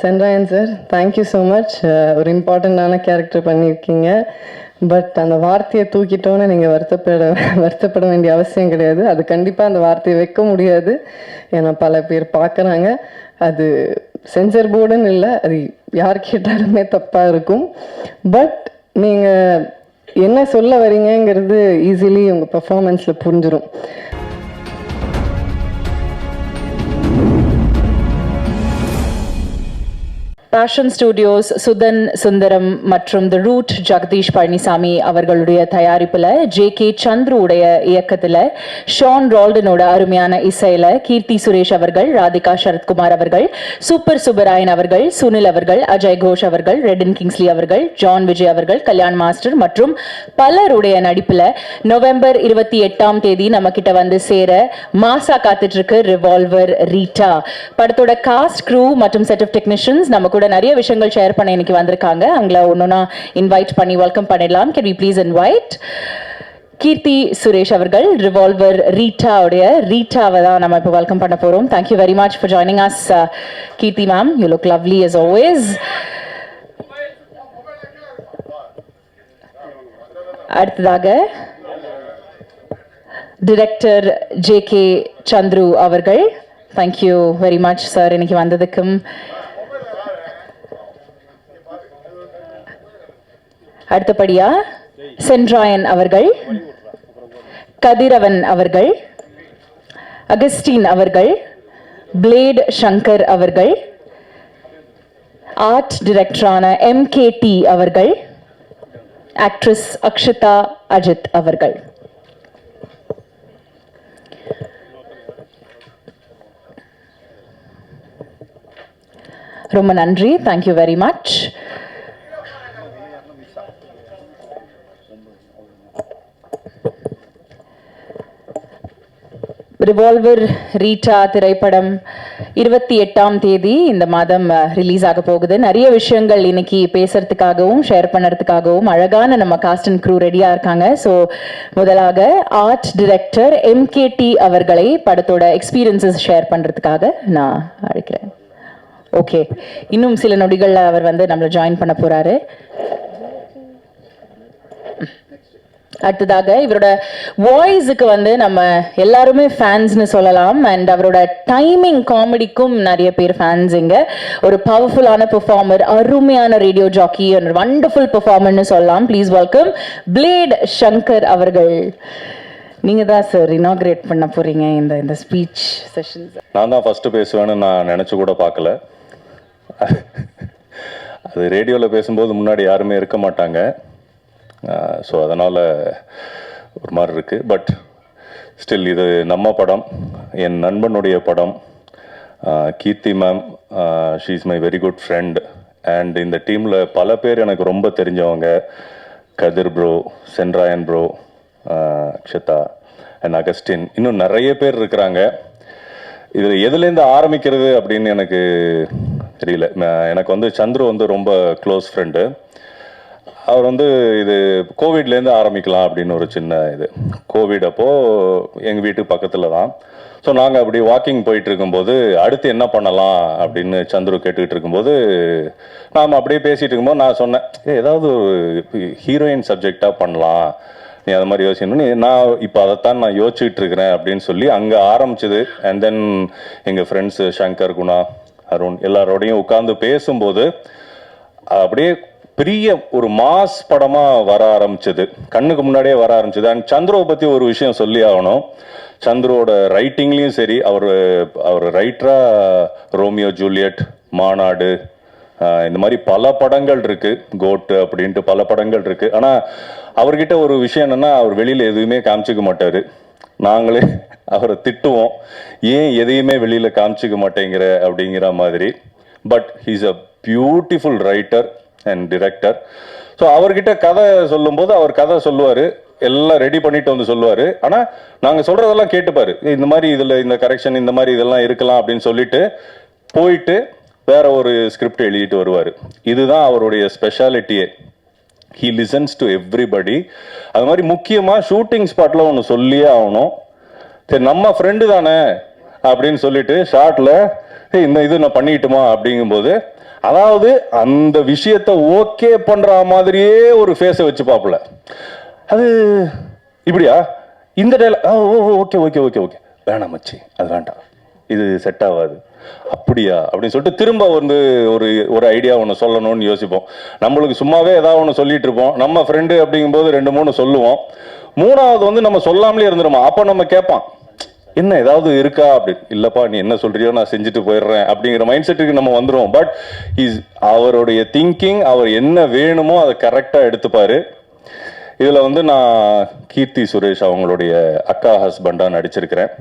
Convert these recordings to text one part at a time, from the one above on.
Sendrayan sir, thank you so much. ஒரு இம்பார்ட்டண்ட்டான character பண்ணியிருக்கீங்க. பட் அந்த வார்த்தையை தூக்கிட்டோன்னு நீங்கள் வருத்தப்பட வேண்டிய அவசியம் கிடையாது. அது கண்டிப்பாக அந்த வார்த்தையை வைக்க முடியாது. ஏன்னா பல பேர் பார்க்குறாங்க. அது சென்சர் போர்டுன்னு இல்லை, அது யார் கேட்டாலுமே தப்பாக இருக்கும். பட் நீங்கள் என்ன சொல்ல வரீங்கங்கிறது ஈஸிலி உங்கள் பர்ஃபார்மன்ஸில் புரிஞ்சிடும். பேஷன் ஸ்டுடியோஸ் சுதன் சுந்தரம் மற்றும் தி ரூட் ஜெகதீஷ் பழனிசாமி அவர்களுடைய தயாரிப்பில் ஜே.கே. சந்துருடைய இயக்கத்தில் ஷான் ரால்டனோட அருமையான இசையில் கீர்த்தி சுரேஷ் அவர்கள், ராதிகா சரத்குமார் அவர்கள், சூப்பர் சுப்பராயன் அவர்கள், சுனில் அவர்கள், அஜய் கோஷ் அவர்கள், ரெடன் கிங்ஸ்லி அவர்கள், ஜான் விஜய் அவர்கள், கல்யாண் மாஸ்டர் மற்றும் பலருடைய நடிப்பில் நவம்பர் 28 நம்ம கிட்ட வந்து சேர மாசா காத்துட்டு இருக்கு ரிவால்வர் ரீட்டா. படத்தோட காஸ்ட், க்ரூ மற்றும் செட் ஆஃப் டெக்னீஷியன்ஸ் நம்ம கூட நிறைய விஷயங்கள் ஷேர் பண்ண இன்னைக்கு வந்திருக்காங்க. அவங்கள ஒன்னொன்னா இன்வைட் பண்ணி வெல்கம் பண்ணிடலாம். Can we please invite Keerthy Suresh அவர்கள், ரிவால்வர் ரீட்டாவுடைய ரீட்டாவை தான் நம்ம இப்போ வெல்கம் பண்ண போறோம். Thank you very much for joining us Keerthi ma'am. You look lovely as always. அடுத்ததாக டைரக்டர் ஜே.கே. சந்துரு அவர்கள். தேங்க்யூ வெரி மச் சார் இன்னைக்கு வந்ததுக்கும். அடுத்தபடியா சென்றாயன் அவர்கள், கதிரவன் அவர்கள், அகஸ்டின் அவர்கள், பிளேட் சங்கர் அவர்கள், ஆர்ட் டைரக்டரான எம்.கே.டி. அவர்கள், ஆக்ட்ரஸ் அக்ஷதா அஜித் அவர்கள். ரொம்ப நன்றி. Thank you very much. Revolver Rita திரைப்படம் 28 இந்த மாதம் ரிலீஸ் ஆக போகுது. நிறைய விஷயங்கள் இன்னைக்கு பேசுறதுக்காகவும் ஷேர் பண்ணுறதுக்காகவும் அழகான நம்ம காஸ்ட் அண்ட் க்ரூ ரெடியா இருக்காங்க. ஸோ முதலாக ஆர்ட் டைரக்டர் எம்.கே.டி. அவர்களை படத்தோட எக்ஸ்பீரியன்சஸ் ஷேர் பண்றதுக்காக நான் அழைக்கிறேன். ஓகே, இன்னும் சில நொடிகள்ல அவர் வந்து நம்மளை ஜாயின் பண்ண போறாரு. அடுத்ததாக இவரோட வாய்ஸுக்கு வந்து நம்ம எல்லாருமே ஃபேன்ஸ்னு சொல்லலாம். அண்ட் அவரோட டைமிங் காமெடிக்கும் நிறைய பேர் ஃபேன்ஸ். இங்க ஒரு பவர்ஃபுல்லான பெர்ஃபார்மர், அருமையான ரேடியோ ஜாக்கி, வண்டர்ஃபுல் பெர்ஃபார்மர்னு சொல்லலாம். ப்ளீஸ் வெல்கம் பிளேட் சங்கர் அவர்கள். நீங்க தான் சார் இனாகிரேட் பண்ண போறீங்க இந்த ஸ்பீச் செஷன்ஸ். நான் தான் ஃபர்ஸ்ட் பேசுவேன்னு நான் நினைச்சு கூட பார்க்கல. அது ரேடியோவில் பேசும்போது முன்னாடி யாருமே இருக்க மாட்டாங்க. ஸோ அதனால் ஒரு மாதிரி இருக்குது. பட் ஸ்டில் இது நம்ம படம், என் நண்பனுடைய படம். Keerthy ma'am, she is my very good friend. And இந்த டீமில் பல பேர் எனக்கு ரொம்ப தெரிஞ்சவங்க. Kathir bro, Sendrayan bro, Akshata and Augustine, இன்னும் நிறைய பேர் இருக்கிறாங்க. இதில் எதுலேருந்து ஆரம்பிக்கிறது அப்படின்னு எனக்கு தெரியல. எனக்கு வந்து சந்துரு வந்து ரொம்ப க்ளோஸ் ஃப்ரெண்டு. அவர் வந்து இது கோவிட்லேருந்து ஆரம்பிக்கலாம் அப்படின்னு ஒரு சின்ன இது. கோவிட் அப்போது எங்கள் வீட்டுக்கு பக்கத்தில் தான். ஸோ நாங்கள் அப்படி வாக்கிங் போயிட்டு இருக்கும்போது அடுத்து என்ன பண்ணலாம் அப்படின்னு சந்துரு கேட்டுக்கிட்டு இருக்கும்போது நாம் அப்படியே பேசிகிட்டு இருக்கும்போது நான் சொன்னேன், ஏதாவது ஒரு ஹீரோயின் சப்ஜெக்டாக பண்ணலாம், நீ அது மாதிரி யோசிக்கணும்னு. நான் இப்போ அதைத்தான் நான் யோசிச்சுட்டு இருக்கிறேன் அப்படின்னு சொல்லி அங்கே ஆரம்பிச்சது. அண்ட் தென் எங்கள் ஃப்ரெண்ட்ஸு சங்கர், குணா, அருண் எல்லாரோடையும் உட்காந்து பேசும்போது அப்படியே பெரிய ஒரு மாஸ் படமாக வர ஆரம்பிச்சது, கண்ணுக்கு முன்னாடியே வர ஆரம்பிச்சது. அண்ட் சந்துருவை பற்றி ஒரு விஷயம் சொல்லி ஆகணும். சந்துருவோட ரைட்டிங்லேயும் சரி, அவர் ரைட்டராக ரோமியோ ஜூலியட், மாநாடு, இந்த மாதிரி பல படங்கள் இருக்கு, கோட்டு அப்படின்ட்டு பல படங்கள் இருக்கு. ஆனால் அவர்கிட்ட ஒரு விஷயம் என்னன்னா, அவர் வெளியில் எதுவுமே காமிச்சிக்க மாட்டார். நாங்களே அவரை திட்டுவோம், ஏன் எதையுமே வெளியில் காமிச்சிக்க மாட்டேங்கிற அப்படிங்கிற மாதிரி. But he's a beautiful writer and director. So அவர்கிட்ட கதை சொல்லும்போது அவர் கதை சொல்லுவார், எல்லாம் ரெடி பண்ணிட்டு வந்து சொல்லுவார். ஆனால் நாங்கள் சொல்கிறதெல்லாம் கேட்டுப்பார், இந்த மாதிரி இதில் இந்த கரெக்ஷன் இந்த மாதிரி இதெல்லாம் இருக்கலாம் அப்படின்னு சொல்லிட்டு போயிட்டு வேற ஒரு ஸ்கிரிப்ட் எழுதிட்டு வருவார். இதுதான் அவருடைய ஸ்பெஷாலிட்டியே. He listens to everybody. அது மாதிரி முக்கியமாக ஷூட்டிங் ஸ்பாட்டில் ஒன்று சொல்லியே ஆகணும். சரி நம்ம ஃப்ரெண்டு தானே அப்படின்னு சொல்லிட்டு ஷார்ட்டில் இந்த இது நான் பண்ணிக்கிட்டுமா அப்படிங்கும்போது, அதாவது அந்த விஷயத்த ஓகே பண்ற மாதிரியே ஒரு ஃபேஸை வச்சு பாப்பல. அது இப்படியா இந்த dialogue, okay okay okay okay வேணாம் மச்சி, அது வேண்டாம், இது செட் ஆகாது, அப்படியா அப்படின்னு சொல்லிட்டு திரும்ப வந்து ஒரு ஒரு ஐடியா ஒன்று சொல்லணும்னு யோசிப்போம். நம்மளுக்கு சும்மாவே ஏதாவது ஒன்று சொல்லிட்டு இருப்போம். நம்ம ஃப்ரெண்டு அப்படிங்கும்போது 2-3 சொல்லுவோம். 3வது வந்து நம்ம சொல்லாமலே இருந்துருமா. அப்போ நம்ம கேட்பான், என்ன ஏதாவது இருக்கா அப்படி. இல்லப்பா நீ என்ன சொல்றியோ நான் செஞ்சுட்டு போயிடுறேன் அப்படிங்கிற மைண்ட் செட்டுக்கு நம்ம வந்துடுவோம். பட் அவருடைய திங்கிங், அவர் என்ன வேணுமோ அதை கரெக்டாக எடுத்துப்பாரு. இதில் வந்து நான் கீர்த்தி சுரேஷ் அவங்களுடைய அக்கா ஹஸ்பண்டாக நடிச்சிருக்கிறேன்.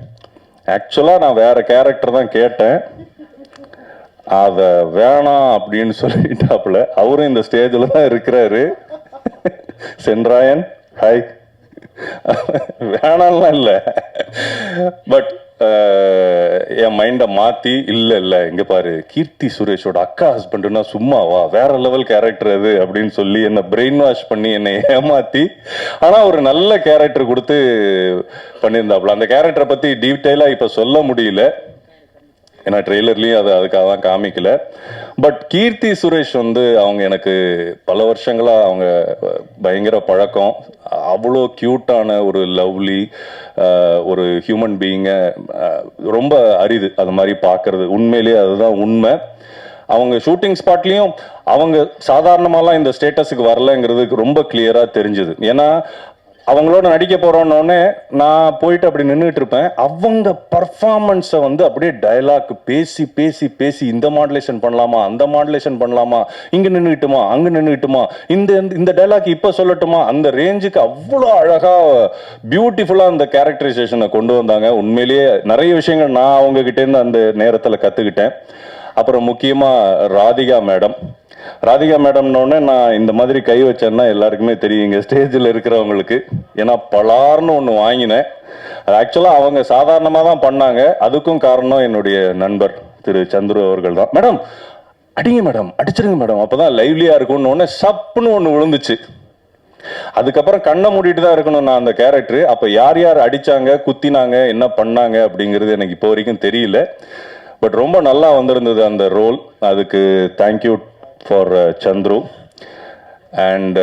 ஆக்சுவலாக நான் வேற கேரக்டர் தான் கேட்டேன், அதை வேணாம் அப்படின்னு சொல்லிட்டாப்புல. அவரும் இந்த ஸ்டேஜில் தான் இருக்கிறாரு. சென்ராயன் ஹாய். வேணாம்லாம் இல்லை, பட் என் மைண்டை மாற்றி இல்லை இங்கே பாரு கீர்த்தி சுரேஷோட அக்கா ஹஸ்பண்டுன்னா சும்மாவா, வேற லெவல் கேரக்டர் அது அப்படின்னு சொல்லி என்னை பிரெயின் வாஷ் பண்ணி என்னை ஏமாற்றி, ஆனால் ஒரு நல்ல கேரக்டர் கொடுத்து பண்ணியிருந்தாப்புல. அந்த கேரக்டரை பற்றி டீட்டெயிலாக இப்போ சொல்ல முடியல, ஏன்னா ட்ரெய்லர்லேயும் அதுக்காக தான் காமிக்கல. பட் கீர்த்தி சுரேஷ் வந்து அவங்க எனக்கு பல வருஷங்களாக அவங்க பயங்கர பழக்கம். அவ்வளோ க்யூட்டான ஒரு லவ்லி ஒரு ஹியூமன் பீயிங்கை ரொம்ப அரிது அது மாதிரி பார்க்கறது. உண்மையிலேயே அதுதான் உண்மை. அவங்க ஷூட்டிங் ஸ்பாட்லேயும் அவங்க சாதாரணமாலாம் இந்த ஸ்டேட்டஸுக்கு வரலங்கிறது ரொம்ப கிளியராக தெரிஞ்சுது. ஏன்னா அவங்களோட நடிக்க போறோன்னே நான் போயிட்டு அப்படி நின்றுட்டு இருப்பேன். அவங்க பர்ஃபார்மன்ஸை வந்து அப்படியே டயலாக் பேசி பேசி பேசி இந்த மாடுலேஷன் பண்ணலாமா, அந்த மாடுலேஷன் பண்ணலாமா, இங்க நின்றுட்டுமா, அங்க நின்றுட்டுமா, இந்த டயலாக் இப்ப சொல்லட்டுமா, அந்த ரேஞ்சுக்கு அவ்வளோ அழகா பியூட்டிஃபுல்லா அந்த கேரக்டரைசேஷனை கொண்டு வந்தாங்க. உண்மையிலேயே நிறைய விஷயங்கள் நான் அவங்க கிட்டே இருந்து அந்த நேரத்தில் கத்துக்கிட்டேன். அப்புறம் முக்கியமா ராதிகா மேடம்னோடனே நான் இந்த மாதிரி கை வச்சேன்னா எல்லாருக்குமே தெரியும் இங்கே ஸ்டேஜில் இருக்கிறவங்களுக்கு. ஏன்னா பலார்னு ஒன்று வாங்கினேன். அது ஆக்சுவலாக அவங்க சாதாரணமாக தான் பண்ணாங்க. அதுக்கும் காரணம் என்னுடைய நண்பர் திரு சந்துரு அவர்கள் தான். மேடம் அடிங்க மேடம், அடிச்சிருங்க மேடம், அப்போதான் லைவ்லியா இருக்கும்னு ஒன்று சப்புன்னு ஒன்று விழுந்துச்சு. அதுக்கப்புறம் கண்ணை மூடிட்டு தான் இருக்கணும் நான் அந்த கேரக்டர். அப்போ யார் யார் அடிச்சாங்க, குத்தினாங்க, என்ன பண்ணாங்க அப்படிங்கிறது எனக்கு இப்போ வரைக்கும் தெரியல. பட் ரொம்ப நல்லா வந்திருந்தது அந்த ரோல். அதுக்கு தேங்க்யூ ஃபார் சந்துரு. அண்ட்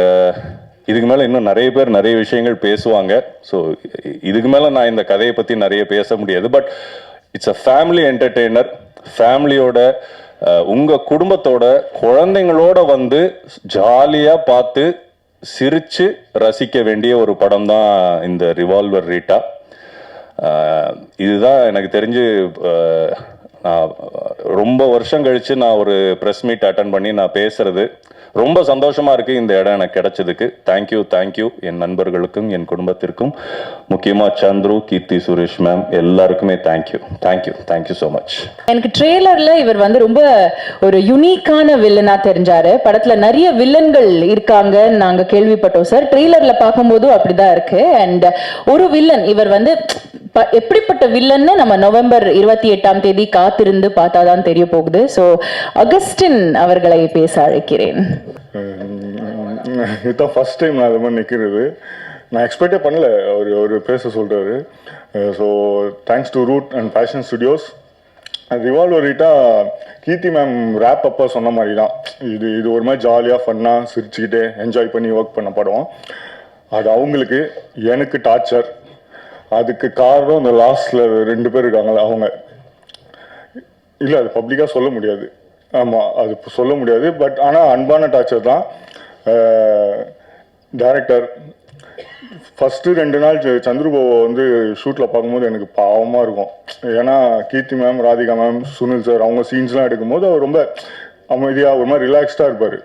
இதுக்கு மேலே இன்னும் நிறைய பேர் நிறைய விஷயங்கள் பேசுவாங்க. ஸோ இதுக்கு மேலே நான் இந்த கதையை பற்றி நிறைய பேச முடியாது. But it's a family entertainer. ஃபேமிலியோட உங்கள் குடும்பத்தோட குழந்தைங்களோட வந்து ஜாலியாக பார்த்து சிரித்து ரசிக்க வேண்டிய ஒரு படம் தான் இந்த ரிவால்வர் ரீட்டா. இதுதான் எனக்கு தெரிஞ்சு நான் ரொம்ப வருஷம் கழிச்சு நான் ஒரு ப்ரெஸ் மீட் அட்டன் பண்ணி நான் பேசுறது ரொம்ப சந்தோஷமா இருக்கு. இந்த இடம் எனக்கு கிடைச்சதுக்கு தேங்க்யூ என் நண்பர்களுக்கும் என் குடும்பத்திற்கும், முக்கியமா சந்துரு, கீர்த்தி சுரேஷ் மேம் எல்லாருக்குமே தேங்க்யூ ஸோ மச். எனக்கு ட்ரெய்லர்ல இவர் வந்து ரொம்ப ஒரு யுனிக்கான வில்லனா தெரிஞ்சாரு. படத்துல நிறைய வில்லன்கள் இருக்காங்க நாங்க கேள்விப்பட்டோம் சார். ட்ரெய்லர்ல பார்க்கும்போதும் அப்படிதான் இருக்கு. அண்ட் ஒரு வில்லன் இவர் வந்து எப்படிப்பட்ட வில்லன்னு நம்ம நவம்பர் 28ஆம் தேதி காத்திருந்து பார்த்தாதான் தெரிய போகுது. ஸோ அகஸ்டின் அவர்களை பேச அழைக்கிறேன். இதுதான் ஃபர்ஸ்ட் டைம் நான் அது மாதிரி நிற்கிறது. நான் எக்ஸ்பெக்டே பண்ணல அவர் பேச சொல்கிறாரு. So thanks to Route and Passion Studios. Revolver Rita Keerthi ma'am wrap அப்போ சொன்ன மாதிரி தான். இது ஒரு மாதிரி ஜாலியாக ஃபன்னாக சிரிச்சுக்கிட்டே என்ஜாய் பண்ணி ஒர்க் பண்ண படம். அது அவங்களுக்கு, எனக்கு டார்ச்சர். அதுக்கு காரணம் இந்த லாஸ்ட்ல 2 பேர் இருக்காங்களே அவங்க. இல்லை அது பப்ளிக்காக சொல்ல முடியாது. ஆமாம் அது சொல்ல முடியாது. பட் ஆனால் அன்பான டார்ச்சர் தான். டைரக்டர் ஃபஸ்ட்டு 2 நாள் சந்திரபாபு வந்து ஷூட்டில் பார்க்கும்போது எனக்கு பாவமாக இருக்கும். ஏன்னா Keerthy ma'am, Radhika ma'am, Sunil sir அவங்க சீன்ஸ்லாம் எடுக்கும்போது அவர் ரொம்ப அமைதியாக ஒரு மாதிரி ரிலாக்ஸ்டாக இருப்பார்.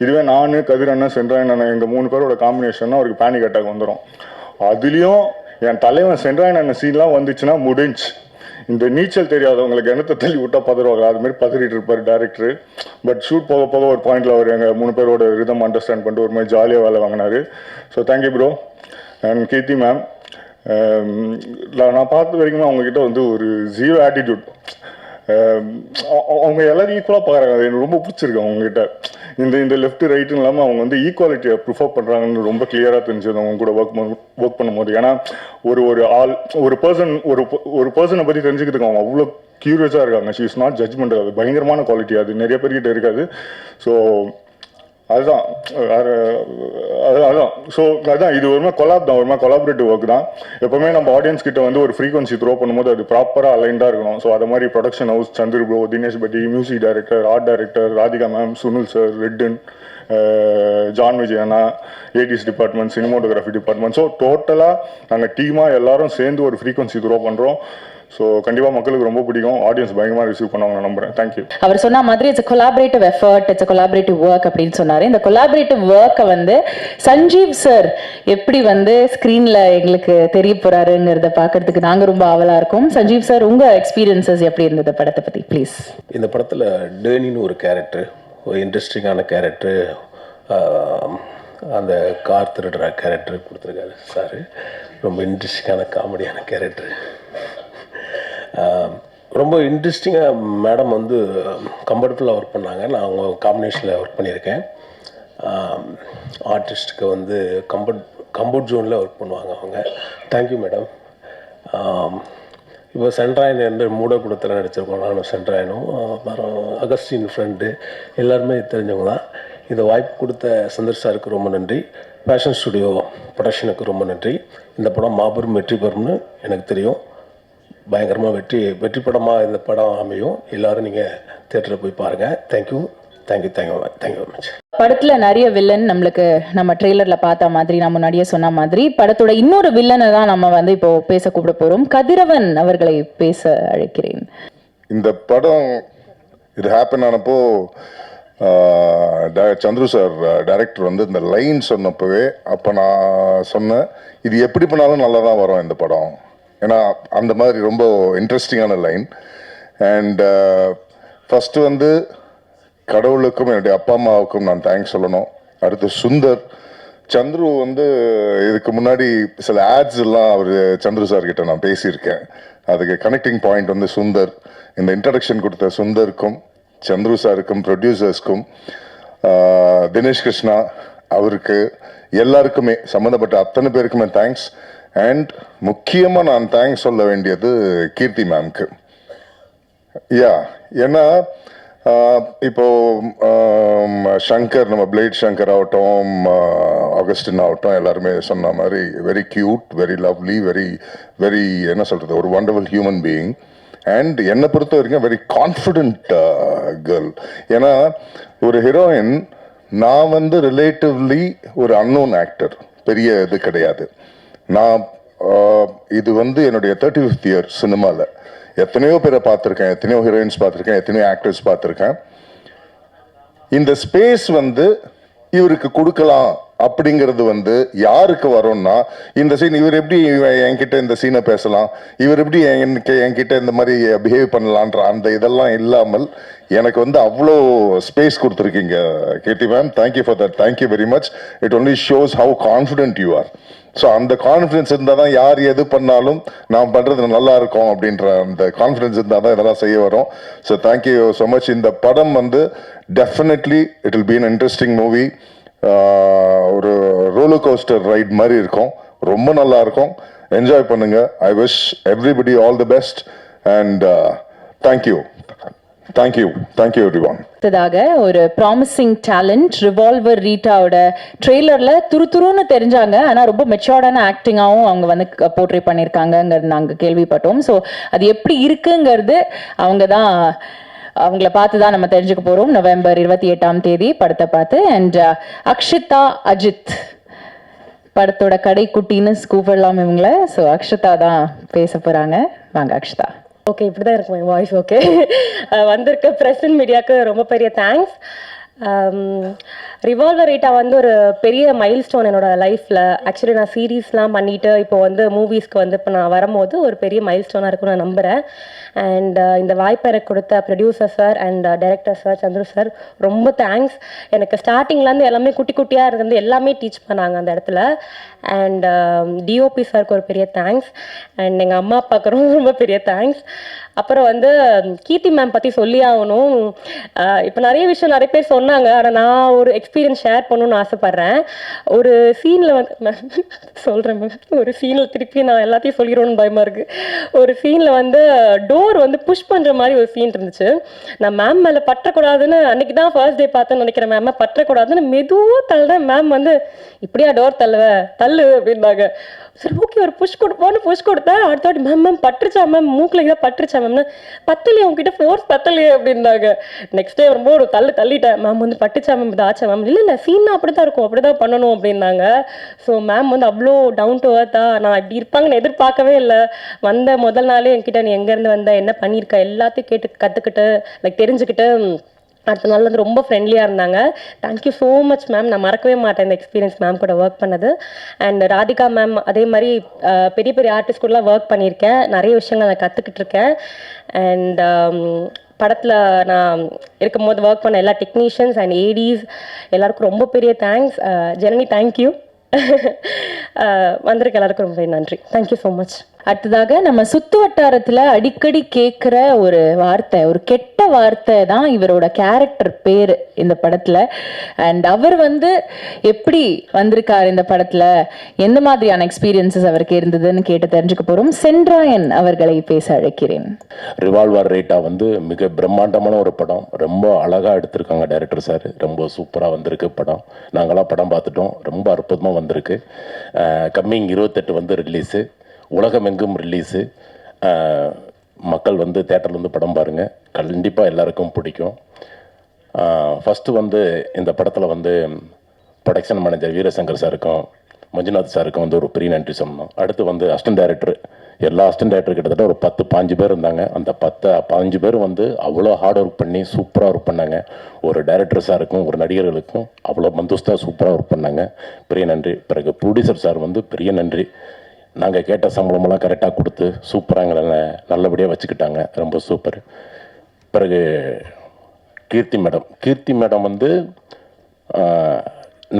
இதுவே நான், கதிர் அண்ணன், சென்றாயன் அண்ணன் எங்கள் 3 பேரோட காம்பினேஷன்னா அவருக்கு பேனிக் அட்டாக் வந்துடும். அதுலேயும் என் தலைவன் சென்றாயன் அண்ணன் சீன்லாம் வந்துச்சுன்னா முடிஞ்சு. இந்த நீச்சல் தெரியாதவங்களுக்கு கிணத்தை தள்ளி விட்டா பதறுவாங்க, அதுமாரி பதறிட்டு இருப்பார் டேரக்டர். பட் ஷூட் போக போக ஒரு பாயிண்ட்ல அவர் எங்கள் 3 பேரோட ரிதம் அண்டர்ஸ்டாண்ட் பண்ணிட்டு ஒரு மாதிரி ஜாலியாக வேலை வாங்கினாரு. So thank you bro. And Keerthy ma'am, நான் பார்த்த வரைக்குமே அவங்கக்கிட்ட வந்து ஒரு 0 ஆட்டிடியூட். அவங்க எல்லாரும் ஈக்குவலாக பார்க்குறாங்க. அது எனக்கு ரொம்ப பிடிச்சிருக்கு அவங்ககிட்ட. இந்த லெஃப்ட் ரைட்டுன்னு இல்லாமல் அவங்க வந்து ஈக்குவாலிட்டியை ப்ரிஃபர் பண்ணுறாங்கன்னு ரொம்ப கிளியராக தெரிஞ்சது அவங்க கூட ஒர்க் பண்ணும்போது. ஏன்னா ஒரு பர்சனை பற்றி தெரிஞ்சுக்கிறதுக்கு அவங்க அவ்வளோ க்யூரியஸாக இருக்காங்க. She is not judgement. அது பயங்கரமான குவாலிட்டி, அது நிறைய பேர்கிட்ட இருக்காது. ஸோ அதுதான் ஸோ அதுதான் இது ஒரு மாதிரி கொலாப் தான், ஒரு மாதிரி கொலாபரேட்டிவ் ஒர்க் தான். எப்போவுமே நம்ம ஆடியன்ஸ் கிட்ட வந்து ஒரு ஃப்ரீக்வன்சி த்ரோ பண்ணும்போது அது ப்ராப்பராக அலைண்டாக இருக்கணும். ஸோ அது மாதிரி production house, Chandra bro, Dinesh Patti, music director, art director, Radhika ma'am, Sunil sir, Redin, John விஜயனா, ADs department, cinematography department. So டோட்டலாக நாங்கள் டீமாக எல்லாரும் சேர்ந்து ஒரு ஃப்ரீக்வன்சி த்ரோ பண்ணுறோம். ஸோ கண்டிப்பாக மக்களுக்கு ரொம்ப பிடிக்கும். ஆடியன்ஸ் பயங்கரமாக ரிசீவ் பண்ணுவாங்க நம்புறேன். தேங்க்யூ. அவர் சொன்ன மாதிரி it's collaborative effort, it's collaborative work அப்படின்னு சொன்னாரு. இந்த கொலாபரேட்டிவ் ஒர்க்கை வந்து சஞ்சீவ் சார் எப்படி வந்து ஸ்க்ரீன்ல எங்களுக்கு தெரிய போறாருங்கிறத பார்க்கறதுக்கு நாங்கள் ரொம்ப ஆவலாக இருக்கோம். சஞ்சீவ் சார், உங்க எக்ஸ்பீரியன்சஸ் எப்படி இருந்தது படத்தை பற்றி ப்ளீஸ்? இந்த படத்தில் டேனின்னு ஒரு கேரக்டர், ஒரு இன்ட்ரெஸ்டிங்கான கேரக்டர், அந்த கார் திருடுற கேரக்டர் கொடுத்துருக்காரு சார். ரொம்ப இன்ட்ரெஸ்டிங்கான காமெடியான கேரக்டர். ரொம்ப இன்ட்ரெஸ்டிங்காக மேடம் வந்து கம்ஃபர்டபுளாக ஒர்க் பண்ணாங்க. நான் அவங்க காம்பினேஷனில் ஒர்க் பண்ணியிருக்கேன். ஆர்டிஸ்ட்டுக்கு வந்து கம்ஃபர்ட் ஜோனில் ஒர்க் பண்ணுவாங்க அவங்க. Thank you madam. இப்போ சென்ட்ராயன் என்று மூட கொடுத்துல நடிச்சிருக்கோம். நானும் சென்ட்ராயனும் அப்புறம் அகஸ்டின் ஃப்ரெண்டு எல்லாருமே தெரிஞ்சவங்க தான். இந்த வாய்ப்பு கொடுத்த சந்தர் சாருக்கு ரொம்ப நன்றி. ஃபேஷன் ஸ்டுடியோ ப்ரொடக்ஷனுக்கு ரொம்ப நன்றி. இந்த படம் மாபெரும் வெற்றி பெறும்னு எனக்கு தெரியும். பயங்கரமாக வெற்றி படமாக இந்த படம் அமையும். எல்லோரும் நீங்கள் தியேட்டரில் போய் பாருங்கள். Thank you very much. படத்துல நிறைய வில்லன் நம்மளுக்கு நம்ம ட்ரெய்லர்ல பார்த்த மாதிரி, நான் முன்னாடியே சொன்ன மாதிரி படத்தோட இன்னொரு வில்லனை தான் நம்ம வந்து இப்போ பேச கூப்பிட போறோம். கதிரவன் அவர்களை பேச அழைக்கிறேன். இந்த படம் இது ஹேப்பன் ஆனப்போ சந்துரு சார் டைரக்டர் வந்து இந்த லைன் சொன்னப்பவே அப்போ நான் சொன்னேன், இது எப்படி பண்ணாலும் நல்லா தான் வரும் இந்த படம். ஏன்னா அந்த மாதிரி ரொம்ப இன்ட்ரெஸ்டிங்கான லைன். அண்ட் ஃபஸ்ட்டு வந்து கடவுளுக்கும் என்னுடைய அப்பா அம்மாவுக்கும் நான் தேங்க்ஸ் சொல்லணும். அடுத்து சுந்தர், சந்துரு வந்து இதுக்கு முன்னாடி சில ஆட்ஸ் எல்லாம் அவர் சந்துரு சார் கிட்ட நான் பேசியிருக்கேன். அதுக்கு கனெக்டிங் பாயிண்ட் வந்து சுந்தர். இந்த இன்ட்ரடக்ஷன் கொடுத்த சுந்தருக்கும், சந்துரு சாருக்கும், ப்ரொடியூசர்ஸ்க்கும், தினேஷ் கிருஷ்ணா அவருக்கு, எல்லாருக்குமே சம்மந்தப்பட்ட அத்தனை பேருக்குமே தேங்க்ஸ். அண்ட் முக்கியமாக நான் தேங்க்ஸ் சொல்ல வேண்டியது கீர்த்தி மேம்க்கு. ஏன்னா இப்போ சங்கர், நம்ம பிளேட் சங்கர் ஆகட்டும், ஆகஸ்டின் ஆகட்டும், எல்லாருமே சொன்ன மாதிரி very cute, very lovely, very என்ன சொல்கிறது, ஒரு வண்டர்ஃபுல் ஹியூமன் பீயிங். அண்ட் என்னை பொறுத்த வரைக்கும் வெரி கான்ஃபிடென்ட் கேர்ள். ஏன்னா ஒரு ஹீரோயின், நான் வந்து ரிலேட்டிவ்லி ஒரு அன்னோன் ஆக்டர், பெரிய இது கிடையாது. நான் இது வந்து என்னுடைய 35th இயர் சினிமாவில் எத்தனையோ பேரை பார்த்துருக்கேன், எத்தனையோ ஹீரோயின்ஸ் பார்த்துருக்கேன், எத்தனையோ ஆக்டர்ஸ் பார்த்துருக்கேன். இந்த ஸ்பேஸ் வந்து இவருக்கு கொடுக்கலாம் அப்படிங்கிறது வந்து யாருக்கு வரும்னா, இந்த சீன் இவர் எப்படி என்கிட்ட இந்த சீனை பேசலாம், இவர் எப்படி என்கிட்ட இந்த மாதிரி பிஹேவ் பண்ணலான்ற அந்த இதெல்லாம் இல்லாமல் எனக்கு வந்து அவ்வளோ ஸ்பேஸ் கொடுத்துருக்கீங்க Keerthy ma'am. Thank you for that. Thank you very much. It only shows how confident you are. So அந்த கான்ஃபிடென்ஸ் இருந்தால் தான் யார் எது பண்ணாலும் நாம் பண்ணுறது நல்லா இருக்கும் அப்படின்ற அந்த கான்ஃபிடென்ஸ் இருந்தால் தான் இதெல்லாம் செய்ய வரும். So thank you so much. இந்த படம் வந்து definitely it will be an interesting movie. ஒரு ரோலர் கோஸ்டர் ரைட் மாதிரி இருக்கும். ரொம்ப நல்லா இருக்கும். என்ஜாய் பண்ணுங்க. I wish everybody all the best and thank you everyone. அடுத்ததாக ஒரு ப்ராமிசிங் டேலண்ட், ரிவால்வர் ரீட்டாவோட ட்ரெய்லர்ல துருன்னு தெரிஞ்சாங்க, ஆனா ரொம்ப மெச்சூர்டான ஆக்டிங்காகவும் அவங்க வந்து போர்ட்ரே பண்ணியிருக்காங்கிறது நாங்கள் கேள்விப்பட்டோம். ஸோ அது எப்படி இருக்குங்கிறது அவங்கள பார்த்து தான் நம்ம தெரிஞ்சுக்க போறோம். நவம்பர் 28 படத்தை பார்த்து. அண்ட் அக்ஷிதா அஜித் படத்தோட கடைக்குட்டின்னு கூப்பிடலாம் இவங்கள. ஸோ அக்ஷிதா தான் பேச போறாங்க. வாங்க அக்ஷிதா. ஓகே, இப்படி தான் இருக்கும் என் வாய்ஸ். ஓகே, வந்திருக்க ப்ரெஸ் அண்ட் மீடியாவுக்கு ரொம்ப பெரிய தேங்க்ஸ். ரிவால்வர் ரீட்டா வந்து ஒரு பெரிய மைல் ஸ்டோன் என்னோட லைஃப்பில். ஆக்சுவலி நான் சீரீஸ்லாம் பண்ணிவிட்டு இப்போ வந்து மூவிஸ்க்கு வந்து இப்போ நான் வரும்போது ஒரு பெரிய மைல் ஸ்டோனாக இருக்கும்னு நான் நம்புகிறேன். அண்ட் இந்த வாய்ப்பை எனக்கு கொடுத்த producer sir and director sir Chandru sir ரொம்ப தேங்க்ஸ். எனக்கு ஸ்டார்டிங்லேருந்து எல்லாமே குட்டியாக இருந்து எல்லாமே டீச் பண்ணாங்க அந்த இடத்துல. அண்ட் டிஓபி சாருக்கு ஒரு பெரிய தேங்க்ஸ். அண்ட் எங்கள் அம்மா அப்பாவுக்கு ரொம்ப பெரிய தேங்க்ஸ். அப்புறம் வந்து கீர்த்தி மேம் பற்றி சொல்லி ஆகணும். இப்போ நிறைய விஷயம் நிறைய பேர் சொன்னாங்க, ஆனால் நான் ஒரு எக்ஸ்பீரியன்ஸ் ஷேர் பண்ணணும்னு ஆசைப்பட்றேன். ஒரு சீனில் வந்து சொல்கிறேன் மேம், ஒரு சீனில் திருப்பி நான் எல்லாத்தையும் சொல்லிடுவோன்னு பயமாக இருக்குது. ஒரு சீனில் வந்து டோர் வந்து புஷ் பண்ணுற மாதிரி ஒரு சீன் இருந்துச்சு. நான் மேம் மேலே பற்றக்கூடாதுன்னு அன்றைக்கி தான் ஃபர்ஸ்ட் டே பார்த்தேன்னு நினைக்கிறேன். மேம் பற்றக்கூடாதுன்னு மெதுவாக தள்ளுறேன். மேம் வந்து இப்படியா டோர் தள்ளு அப்படின்னாங்க. சரி ஓகே ஒரு புஷ் கொடுப்போன்னு புஷ் கொடுத்தேன். அடுத்த வாட்டி மேம் பட்டுருச்சா மேம், மூக்கில் இதாக பட்டுருச்சா மேம்னு, பத்தலையே உங்ககிட்ட ஃபோர்ஸ் பத்தலையே அப்படின்னாங்க. நெக்ஸ்ட் டே வரும்போது ஒரு தள்ளிட்டேன். மேம் வந்து பட்டுச்சா மேம், இது ஆச்சா மேம், இல்லை சீன்னா அப்படி தான் இருக்கும், அப்படி தான் பண்ணணும் அப்படின்னாங்க. ஸோ மேம் வந்து அவ்வளோ டவுன் டு அர்த்தா, நான் இப்படி இருப்பாங்கன்னு எதிர்பார்க்கவே இல்லை. வந்த முதல் நாளே என்கிட்ட நீ எங்கேருந்து வந்த, என்ன பண்ணியிருக்க எல்லாத்தையும் கேட்டு கற்றுக்கிட்டு தெரிஞ்சுக்கிட்டு அடுத்த நாள் வந்து ரொம்ப ஃப்ரெண்ட்லியாக இருந்தாங்க. Thank you so much ma'am. நான் மறக்கவே மாட்டேன் இந்த எக்ஸ்பீரியன்ஸ் மேம் கூட ஒர்க் பண்ணது. அண்ட் ராதிகா மேம் அதே மாதிரி பெரிய பெரிய ஆர்டிஸ்ட் கூடலாம் ஒர்க் பண்ணியிருக்கேன். நிறைய விஷயங்கள் நான் கற்றுக்கிட்டு இருக்கேன். அண்ட் படத்தில் நான் இருக்கும்போது ஒர்க் பண்ண எல்லா டெக்னீஷியன்ஸ் அண்ட் ஏடிஸ் எல்லாருக்கும் ரொம்ப பெரிய தேங்க்ஸ். ஜனனி தேங்க்யூ. வந்திருக்க எல்லாருக்கும் ரொம்ப நன்றி. Thank you so much. அடுத்ததாக நம்ம சுத்து வட்டாரத்துல அடிக்கடி கேட்குற ஒரு வார்த்தை, ஒரு கெட்ட வார்த்தை தான் இவரோட கேரக்டர் பேரு இந்த படத்துல. அண்ட் அவர் வந்து எப்படி வந்திருக்காரு இந்த படத்துல, எந்த மாதிரியான எக்ஸ்பீரியன்சஸ் அவருக்கு இருந்ததுன்னு கேட்டு தெரிஞ்சுக்க போறோம். சென்ட்ராயன் அவர்களை பேச அழைக்கிறேன். ரிவால்வர் ரேட்டா வந்து மிக பிரம்மாண்டமான ஒரு படம், ரொம்ப அழகா எடுத்திருக்காங்க டைரக்டர் சார், ரொம்ப சூப்பரா வந்திருக்கு படம். நாங்களாம் படம் பார்த்துட்டோம், ரொம்ப அற்புதமா வந்திருக்கு. கம்மிங் 28 வந்து ரிலீஸு, உலகமெங்கும் ரிலீஸு. மக்கள் வந்து தேட்டரில் வந்து படம் பாருங்கள், கண்டிப்பாக எல்லாருக்கும் பிடிக்கும். ஃபஸ்ட்டு வந்து இந்த படத்தில் வந்து ப்ரொடக்ஷன் மேனேஜர் வீரசங்கர் சாருக்கும் மஞ்சுநாத் சாருக்கும் வந்து ஒரு பெரிய நன்றி சொல்லணும். அடுத்து வந்து அசிஸ்டன்ட் டைரக்டர், எல்லா அசிஸ்டன்ட் டைரக்டர் கிட்டத்தட்ட ஒரு 10-15 பேர் இருந்தாங்க. அந்த 10-15 பேர் வந்து அவ்வளோ ஹார்ட் ஒர்க் பண்ணி சூப்பராக ஒர்க் பண்ணாங்க. ஒரு டைரக்டர் சாருக்கும் ஒரு நடிகர்களுக்கும் அவ்வளோ மந்தோஸ்தாக சூப்பராக ஒர்க் பண்ணாங்க, பெரிய நன்றி. பிறகு ப்ரொடியூசர் சார் வந்து பெரிய நன்றி. நாங்கள் கேட்ட சம்பளமெல்லாம் கரெக்டாக கொடுத்து சூப்பராக எங்களை நல்லபடியாக வச்சுக்கிட்டாங்க, ரொம்ப சூப்பர். பிறகு கீர்த்தி மேடம் வந்து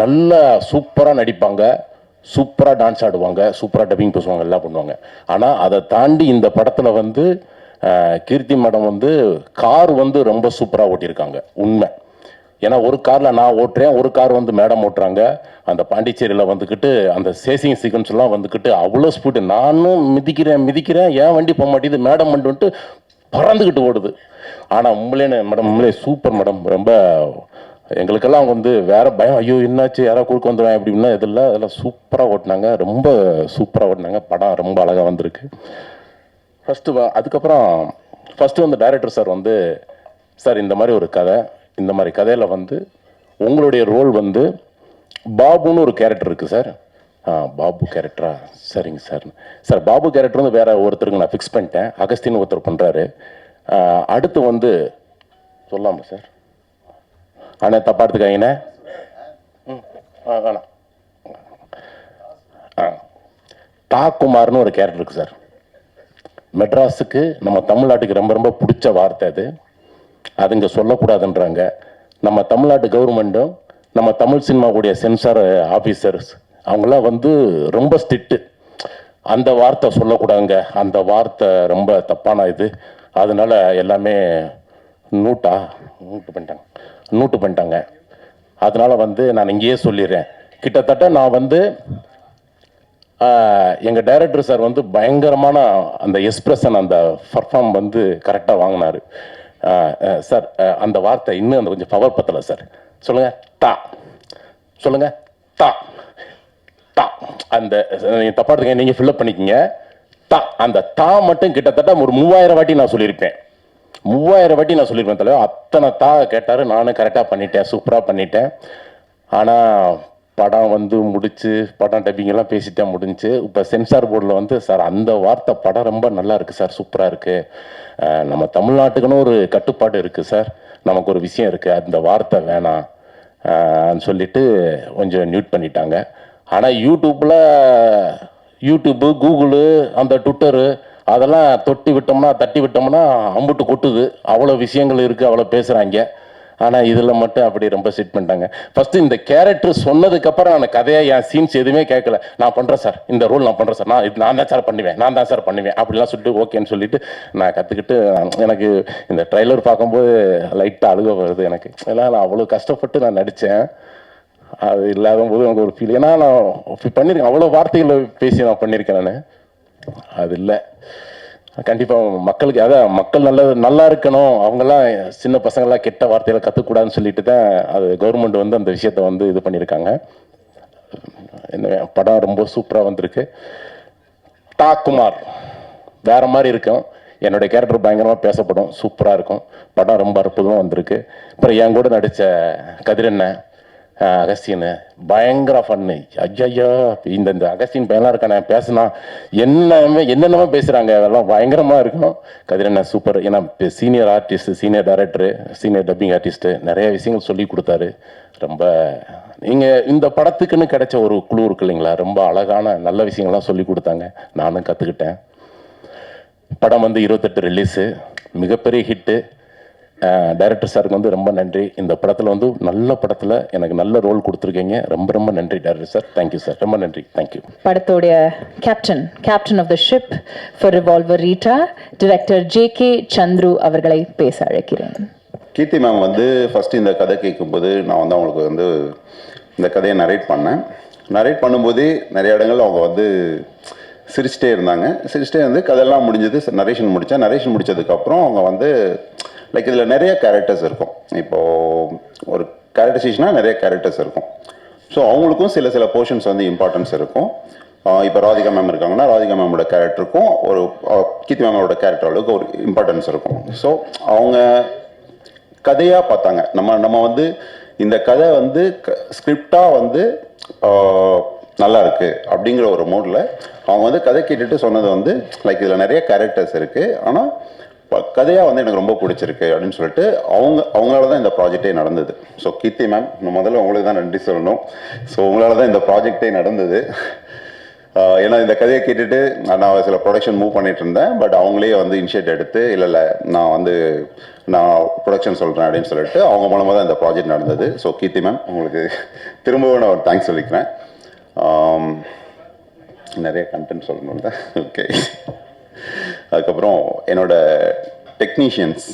நல்லா சூப்பராக நடிப்பாங்க, சூப்பராக டான்ஸ் ஆடுவாங்க, சூப்பராக டப்பிங் பேசுவாங்க, எல்லாம் பண்ணுவாங்க. ஆனால் அதை தாண்டி இந்த படத்தில் வந்து கீர்த்தி மேடம் வந்து கார் வந்து ரொம்ப சூப்பராக ஓட்டியிருக்காங்க, உண்மை. ஏன்னா ஒரு காரில் நான் ஓட்டுறேன், ஒரு கார் வந்து மேடம் ஓட்டுறாங்க. அந்த பாண்டிச்சேரியில் வந்துக்கிட்டு அந்த சேசிங் சீக்வன்ஸ்லாம் வந்துக்கிட்டு அவ்வளோ ஸ்பீடு, நானும் மிதிக்கிறேன், ஏன் வண்டி போக மாட்டேங்குது, மேடம் வண்டி வந்துட்டு பறந்துக்கிட்டு ஓடுது. ஆனால் உண்மையிலே சூப்பர் மேடம். ரொம்ப எங்களுக்கெல்லாம் வந்து வேற பயம், ஐயோ என்னாச்சு யாராவது குறுக்க வந்துடுவேன் அப்படின்னா அதெல்லாம் சூப்பராக ஓட்டினாங்க, ரொம்ப சூப்பராக ஓட்டினாங்க. படம் ரொம்ப அழகாக வந்திருக்கு. அதுக்கப்புறம் ஃபஸ்ட்டு வந்து டைரக்டர் சார் வந்து, சார் இந்த மாதிரி ஒரு கதை, இந்த மாதிரி கதையில் வந்து உங்களுடைய ரோல் வந்து பாபுன்னு ஒரு கேரக்டர் இருக்குது சார். பாபு கேரக்டரா, சரிங்க சார் பாபு கேரக்டர் வந்து வேற ஒருத்தருக்கு நான் ஃபிக்ஸ் பண்ணிட்டேன், அகஸ்தின்னு ஒருத்தர் பண்ணுறாரு. அடுத்து வந்து சொல்லாமா சார், ஆனால் தப்பா எடுத்துக்காங்கண்ணே, வேணாம். தாக்குமார்னு ஒரு கேரக்டர் இருக்குது சார். மெட்ராஸுக்கு நம்ம தமிழ்நாட்டுக்கு ரொம்ப ரொம்ப பிடிச்ச வார்த்தை அது இங்கே சொல்லக்கூடாதுன்றாங்க. நம்ம தமிழ்நாட்டு கவர்மெண்ட்டும் நம்ம தமிழ் சினிமாவுடைய சென்சார் ஆஃபீஸர்ஸ் அவங்களாம் வந்து ரொம்ப ஸ்ட்ரிக்ட்டு. அந்த வார்த்தை சொல்லக்கூடாதுங்க, அந்த வார்த்தை ரொம்ப தப்பான இது. அதனால எல்லாமே நூட்டு பண்ணிட்டாங்க. அதனால வந்து நான் இங்கேயே சொல்லிடுறேன். கிட்டத்தட்ட நான் வந்து எங்கள் டைரக்டர் சார் வந்து பயங்கரமான அந்த எக்ஸ்பிரஷன், அந்த பர்ஃபார்ம் வந்து கரெக்டாக வாங்கினார் சார். அந்த வார்த்தை இன்னும் அந்த கொஞ்சம் பவர் பத்தலை சார். சொல்லுங்க தா அந்த நீங்கள் தப்பா எடுத்துங்க, நீங்கள் ஃபில்அப் பண்ணிக்கங்க. அந்த தா மட்டும் கிட்டத்தட்ட ஒரு 3000 வாட்டி நான் சொல்லியிருப்பேன். 3000 வாட்டி நான் சொல்லியிருப்பேன் தலைவர். அத்தனை தா கேட்டார், நானும் கரெக்டாக பண்ணிட்டேன், சூப்பராக பண்ணிட்டேன். ஆனால் படம் வந்து முடிச்சு, படம் டப்பிங்கெல்லாம் பேசிட்டேன், முடிஞ்சு. இப்போ சென்சார் போர்டில் வந்து சார் அந்த வார்த்தை படம் ரொம்ப நல்லா இருக்குது சார், சூப்பராக இருக்குது, நம்ம தமிழ்நாட்டுக்குன்னு ஒரு கட்டுப்பாடு இருக்குது சார், நமக்கு ஒரு விஷயம் இருக்குது, அந்த வார்த்தை வேணாம் சொல்லிட்டு கொஞ்சம் மியூட் பண்ணிட்டாங்க. ஆனால் யூடியூப்பு கூகுளு அந்த ட்விட்டரு அதெல்லாம் தட்டி விட்டோம்னா அம்புட்டு கொட்டுது. அவ்வளோ விஷயங்கள் இருக்குது, அவ்வளோ பேசுகிறாங்க. ஆனால் இதில் மட்டும் அப்படி ரொம்ப செட் பண்ணிட்டாங்க. ஃபஸ்ட்டு இந்த கேரக்டர் சொன்னதுக்கப்புறம் நான் கதையை என் சீன்ஸ் எதுவுமே கேட்கல. நான் பண்ணுறேன் சார், இந்த ரோல் நான் பண்ணுறேன் சார், நான் தான் சார் பண்ணுவேன் அப்படிலாம் சொல்லிட்டு ஓகேன்னு சொல்லிட்டு நான் கற்றுக்கிட்டு எனக்கு இந்த ட்ரைலர் பார்க்கும்போது லைட்டாக அழுக வருது எனக்கு. ஏன்னா நான் அவ்வளோ கஷ்டப்பட்டு நான் நடித்தேன். அது இல்லாத போது எனக்கு ஒரு ஃபீல். ஏன்னா நான் பண்ணியிருக்கேன், அவ்வளோ வார்த்தைகளை பேசி நான் பண்ணியிருக்கேன். நான் அது இல்லை, கண்டிப்பாக மக்களுக்கு அதான் மக்கள் நல்லா இருக்கணும், அவங்கெல்லாம் சின்ன பசங்கள்லாம் கெட்ட வார்த்தைகளை கற்றுக்கூடாதுன்னு சொல்லிட்டு தான் அது கவர்மெண்ட் வந்து அந்த விஷயத்த வந்து இது பண்ணியிருக்காங்க. என்ன படம் ரொம்ப சூப்பராக வந்திருக்கு. குமார் வேற மாதிரி இருக்கும், என்னுடைய கேரக்டர் பயங்கரமாக பேசப்படும், சூப்பராக இருக்கும். படம் ரொம்ப அற்புதமாக வந்திருக்கு. அப்புறம் என் கூட நடித்த கதிரண்ணன், அகஸ்டின்னு பயங்கர ஃபன்னு. ஐயா இந்த அகஸ்டின் பையன்லாம் இருக்கானே பேசினா என்னென்னமோ பேசுகிறாங்க, அதெல்லாம் பயங்கரமாக இருக்கும். கதிரண்ணன் சூப்பர். ஏன்னா senior artist, senior director, senior dubbing artist, நிறைய விஷயங்கள் சொல்லி கொடுத்தாரு. ரொம்ப நீங்கள் இந்த படத்துக்குன்னு கிடைச்ச ஒரு குழு இருக்கு இல்லைங்களா, ரொம்ப அழகான நல்ல விஷயங்கள்லாம் சொல்லி கொடுத்தாங்க, நானும் கற்றுக்கிட்டேன். படம் வந்து 28 ரிலீஸு, மிகப்பெரிய ஹிட்டு. டைரக்டர் சாருக்கு வந்து ரொம்ப நன்றி. இந்த படத்தில் வந்து நல்ல படத்தில் எனக்கு நல்ல ரோல் கொடுத்துருக்கீங்க. ரொம்ப ரொம்ப நன்றி டைரக்டர் சார். தேங்க்யூ சார், ரொம்ப நன்றி. தேங்க்யூ. படத்தோடைய captain of the ship for Revolver Rita director J K. Chandru அவர்களை பேச அழைக்கிறேன். கீர்த்தி மேம் வந்து ஃபஸ்ட்டு இந்த கதை கேட்கும்போது நான் வந்து அவங்களுக்கு வந்து இந்த கதையை நரேட் பண்ணும்போதே நிறைய இடங்கள் அவங்க வந்து சிரிச்சிட்டே இருந்தாங்க. சிரிச்சிட்டே வந்து கதையெல்லாம் முடிஞ்சது, நரேஷன் முடித்ததுக்கப்புறம் அவங்க வந்து லைக் இதில் நிறைய கேரக்டர்ஸ் இருக்கும். இப்போது ஒரு கேரக்டரைசேஷனாக நிறைய கேரக்டர்ஸ் இருக்கும். ஸோ அவங்களுக்கும் சில போர்ஷன்ஸ் வந்து இம்பார்ட்டன்ஸ் இருக்கும். இப்போ ராதிகா மேம் இருக்காங்கன்னா ராதிகா மேமோட கேரக்டருக்கும் ஒரு கீர்த்தி மேமோட கேரக்டர் அளவுக்கு ஒரு இம்பார்ட்டன்ஸ் இருக்கும். ஸோ அவங்க கதையாக பார்த்தாங்க. நம்ம வந்து இந்த கதை வந்து ஸ்கிரிப்டாக வந்து நல்லா இருக்குது அப்படிங்கிற ஒரு மூடில் அவங்க வந்து கதை கேட்டுட்டு சொன்னது வந்து லைக் இதில் நிறைய கேரக்டர்ஸ் இருக்குது, ஆனால் கதையாக வந்து எனக்கு ரொம்ப பிடிச்சிருக்கு அப்படின்னு சொல்லிட்டு அவங்களால தான் இந்த ப்ராஜெக்டே நடந்தது. ஸோ கீர்த்தி மேம், முதல்ல உங்களுக்கு தான் நன்றி சொல்லணும். ஸோ உங்களால தான் இந்த ப்ராஜெக்டே நடந்தது. ஏன்னா இந்த கதையை கேட்டுட்டு நான் சில ப்ரொடக்ஷன் மூவ் பண்ணிட்டு இருந்தேன். பட் அவங்களே வந்து இனிஷியேட் எடுத்து இல்லை நான் ப்ரொடக்ஷன் சொல்கிறேன் அப்படின்னு சொல்லிட்டு அவங்க மூலமாக தான் இந்த ப்ராஜெக்ட் நடந்தது. ஸோ கீர்த்தி மேம், உங்களுக்கு திரும்பவும் நான் ஒரு தேங்க்ஸ் சொல்லிக்கிறேன். நிறைய கண்டென்ட் சொல்லணும்ல. ஓகே, அதுக்கப்புறம் என்னோட டெக்னீஷியன்ஸ்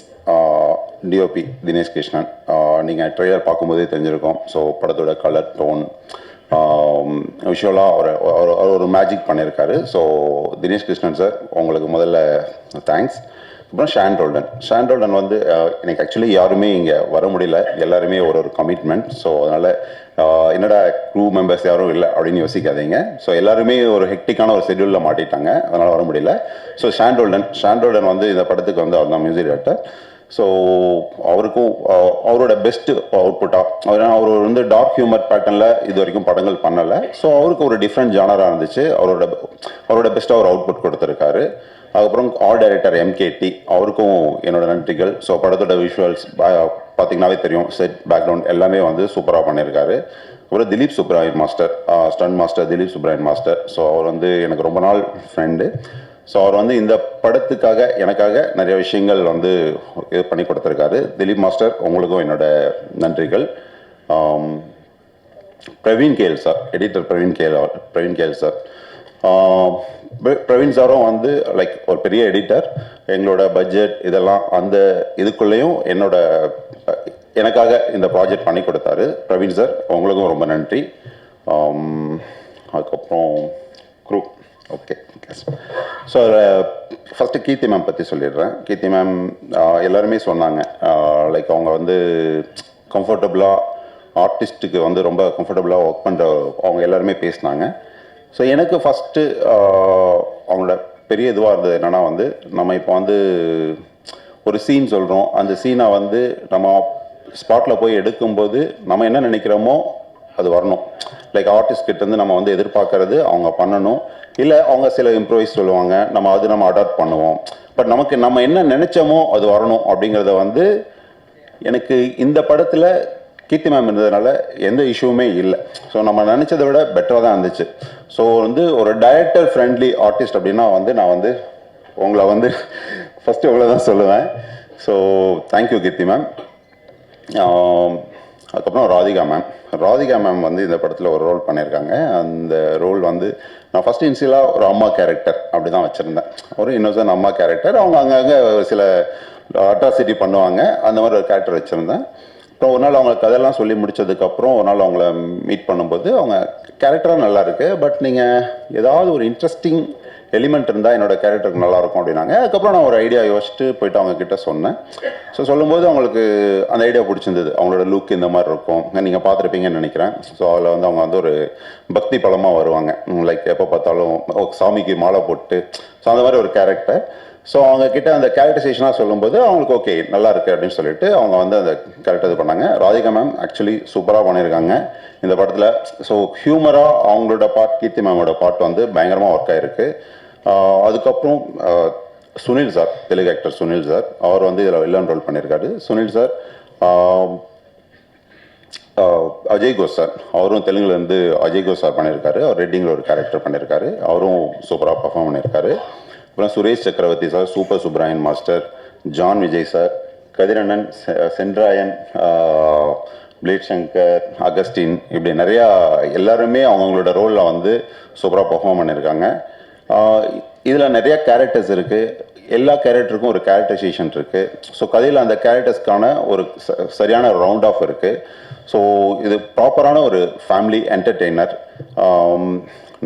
டிஓபி தினேஷ் கிருஷ்ணன், நீங்கள் ட்ரெய்லர் பார்க்கும்போதே தெரிஞ்சிருக்கோம். ஸோ படத்தோட கலர் டோன் விஷுவலாக ஒரு மேஜிக் பண்ணியிருக்காரு. ஸோ தினேஷ் கிருஷ்ணன் சார், உங்களுக்கு முதல்ல தேங்க்ஸ். அப்புறம் ஷான் ரோல்டன் வந்து எனக்கு ஆக்சுவலி யாருமே இங்கே வர முடியல, எல்லாருமே ஒரு கமிட்மெண்ட். ஸோ அதனால் என்னோட க்ரூ மெம்பர்ஸ் யாரும் இல்லை அப்படின்னு யோசிக்காதீங்க. ஸோ எல்லாருமே ஒரு ஹெக்டிக்கான ஒரு ஷெட்யூலில் மாட்டிட்டாங்க, அதனால் வர முடியல. ஸோ ஷான் ரோல்டன் வந்து இந்த படத்துக்கு வந்து அவர் தான் மியூசிக் டைரக்டர். ஸோ அவருக்கும் அவரோட பெஸ்ட்டு அவுட்புட்டாக அவர் வந்து டார்க் ஹியூமர் பேட்டர்னில் இது வரைக்கும் படங்கள் பண்ணலை. ஸோ அவருக்கு ஒரு டிஃப்ரெண்ட் ஜானராக இருந்துச்சு. அவரோட பெஸ்ட்டாக ஒரு அவுட்புட் கொடுத்துருக்காரு. அதுக்கப்புறம் ஆர்ட் டைரக்டர் எம்கேடி, அவருக்கும் என்னோட நன்றிகள். ஸோ படத்தோட விஷுவல்ஸ் பார்த்தீங்கன்னாவே தெரியும், செட் பேக்ரவுண்ட் எல்லாமே வந்து சூப்பராக பண்ணியிருக்காரு. அப்புறம் Dilip Subbarayan master, stun master Dilip Subbarayan master. So அவர் வந்து எனக்கு ரொம்ப நாள் ஃப்ரெண்டு. ஸோ அவர் வந்து இந்த படத்துக்காக எனக்காக நிறைய விஷயங்கள் வந்து இது பண்ணி கொடுத்துருக்காரு. திலீப் மாஸ்டர், உங்களுக்கும் என்னோட நன்றிகள். Praveen K L sir, editor Praveen K L sir. Praveen சாரும் வந்து லைக் ஒரு பெரிய எடிட்டர். எங்களோட பட்ஜெட் இதெல்லாம் அந்த இதுக்குள்ளேயும் எனக்காக இந்த ப்ராஜெக்ட் பண்ணி கொடுத்தாரு. பிரவீன் சார், உங்களுக்கும் ரொம்ப நன்றி. அதுக்கப்புறம் க்ரூ. ஓகே, ஸோ ஃபஸ்ட்டு கீர்த்தி மேம் பற்றி சொல்லிடுறேன். கீர்த்தி மேம் எல்லாருமே சொன்னாங்க லைக் அவங்க வந்து கம்ஃபர்டபுளாக ஆர்டிஸ்ட்டுக்கு வந்து ரொம்ப கம்ஃபர்டபுளாக ஒர்க் பண்ணுற அவங்க எல்லாருமே பேசினாங்க. ஸோ எனக்கு ஃபஸ்ட்டு அவங்களோட பெரிய இதுவாக இருந்தது என்னென்னா வந்து நம்ம இப்போ வந்து ஒரு சீன் சொல்கிறோம், அந்த சீனை வந்து நம்ம ஸ்பாட்டில் போய் எடுக்கும்போது நம்ம என்ன நினைக்கிறோமோ அது வரணும். லைக் ஆர்டிஸ்ட் கிட்டேருந்து நம்ம வந்து எதிர்பார்க்கறது அவங்க பண்ணணும். இல்லை அவங்க சில இம்ப்ரூவைஸ் சொல்லுவாங்க, நம்ம அடாப்ட் பண்ணுவோம். பட் நம்ம என்ன நினச்சோமோ அது வரணும் அப்படிங்கிறத வந்து எனக்கு இந்த படத்தில் கீர்த்தி மேம் இருந்ததுனால எந்த இஷ்யூவுமே இல்லை. ஸோ நம்ம நினச்சதை விட பெட்டராக தான் இருந்துச்சு. ஸோ வந்து ஒரு டைரக்டர் ஃப்ரெண்ட்லி ஆர்டிஸ்ட் அப்படின்னா வந்து நான் வந்து உங்களை வந்து ஃபஸ்ட்டு உங்களை தான் சொல்லுவேன். ஸோ தேங்க்யூ கீர்த்தி மேம். அதுக்கப்புறம் ராதிகா மேம் வந்து இந்த படத்தில் ஒரு ரோல் பண்ணியிருக்காங்க. அந்த ரோல் வந்து நான் ஃபஸ்ட் இன்சியலாக ஒரு அம்மா கேரக்டர் அப்படி தான் வச்சுருந்தேன். ஒரு இன்னோசன்ட் அம்மா கேரக்டர், அவங்க அங்கங்கே சில அட்ராசிட்டி பண்ணுவாங்க, அந்த மாதிரி ஒரு கேரக்டர் வச்சுருந்தேன். அப்புறம் ஒரு நாள் அவங்க கதையெல்லாம் சொல்லி முடிச்சதுக்கப்புறம் ஒரு நாள் அவங்கள மீட் பண்ணும்போது அவங்க கேரக்டராக நல்லா இருக்கு, பட் நீங்கள் ஏதாவது ஒரு இன்ட்ரெஸ்டிங் எலிமெண்ட் இருந்தால் என்னோட கேரக்டருக்கு நல்லாயிருக்கும் அப்படின்னாங்க. அதுக்கப்புறம் நான் ஒரு ஐடியா யோசிச்சுட்டு போயிட்டு அவங்க கிட்ட சொன்னேன். ஸோ சொல்லும்போது அவங்களுக்கு அந்த ஐடியா பிடிச்சிருந்தது. அவங்களோட லுக் இந்த மாதிரி இருக்கும், நீங்கள் பார்த்துருப்பீங்கன்னு நினைக்கிறேன். ஸோ அதில் வந்து அவங்க வந்து ஒரு பக்தி பலமாக வருவாங்க, லைக் எப்போ பார்த்தாலும் சாமிக்கு மாலை போட்டு, ஸோ அந்த மாதிரி ஒரு கேரக்டர். ஸோ அவங்க கிட்ட அந்த கேரக்டரைசேஷனாக சொல்லும்போது அவங்களுக்கு ஓகே நல்லா இருக்கு அப்படின்னு சொல்லிட்டு அவங்க வந்து அந்த கேரக்டர் இது பண்ணாங்க. ராதிகா மேம் ஆக்சுவலி சூப்பராக பண்ணியிருக்காங்க இந்த படத்தில். ஸோ ஹியூமராக அவங்களோட பார்ட், கீர்த்தி மேமோட பார்ட் வந்து பயங்கரமாக ஒர்க் ஆகிருக்கு. அதுக்கப்புறம் Sunil sir, Telugu actor Sunil sir, அவர் வந்து இதில் வில்லன் ரோல் பண்ணியிருக்காரு. சுனில் சார், அஜய் கோஷ் சார், அவரும் தெலுங்குலேருந்து அஜய் கோஷ் சார் பண்ணியிருக்காரு. அவர் ரெட்டிங்கில் ஒரு கேரக்டர் பண்ணியிருக்காரு, அவரும் சூப்பராக பர்ஃபார்ம் பண்ணியிருக்காரு. அப்புறம் Suresh Chakravarthy sir, super Subbarayan master, John Vijay sir, கதிரண்ணன், சென்ட்ராயன், பிளேட் சங்கர், அகஸ்டின், இப்படி நிறையா எல்லாருமே அவங்களோட ரோலில் வந்து சூப்பராக பர்ஃபார்ம் பண்ணியிருக்காங்க. இதில் நிறையா கேரக்டர்ஸ் இருக்குது, எல்லா கேரக்டருக்கும் ஒரு கேரக்டரைசேஷன் இருக்குது. ஸோ கதையில் அந்த கேரக்டர்ஸ்க்கான ஒரு சரியான ரவுண்ட் ஆஃப் இருக்குது. ஸோ இது ப்ராப்பரான ஒரு ஃபேமிலி என்டர்டெய்னர்.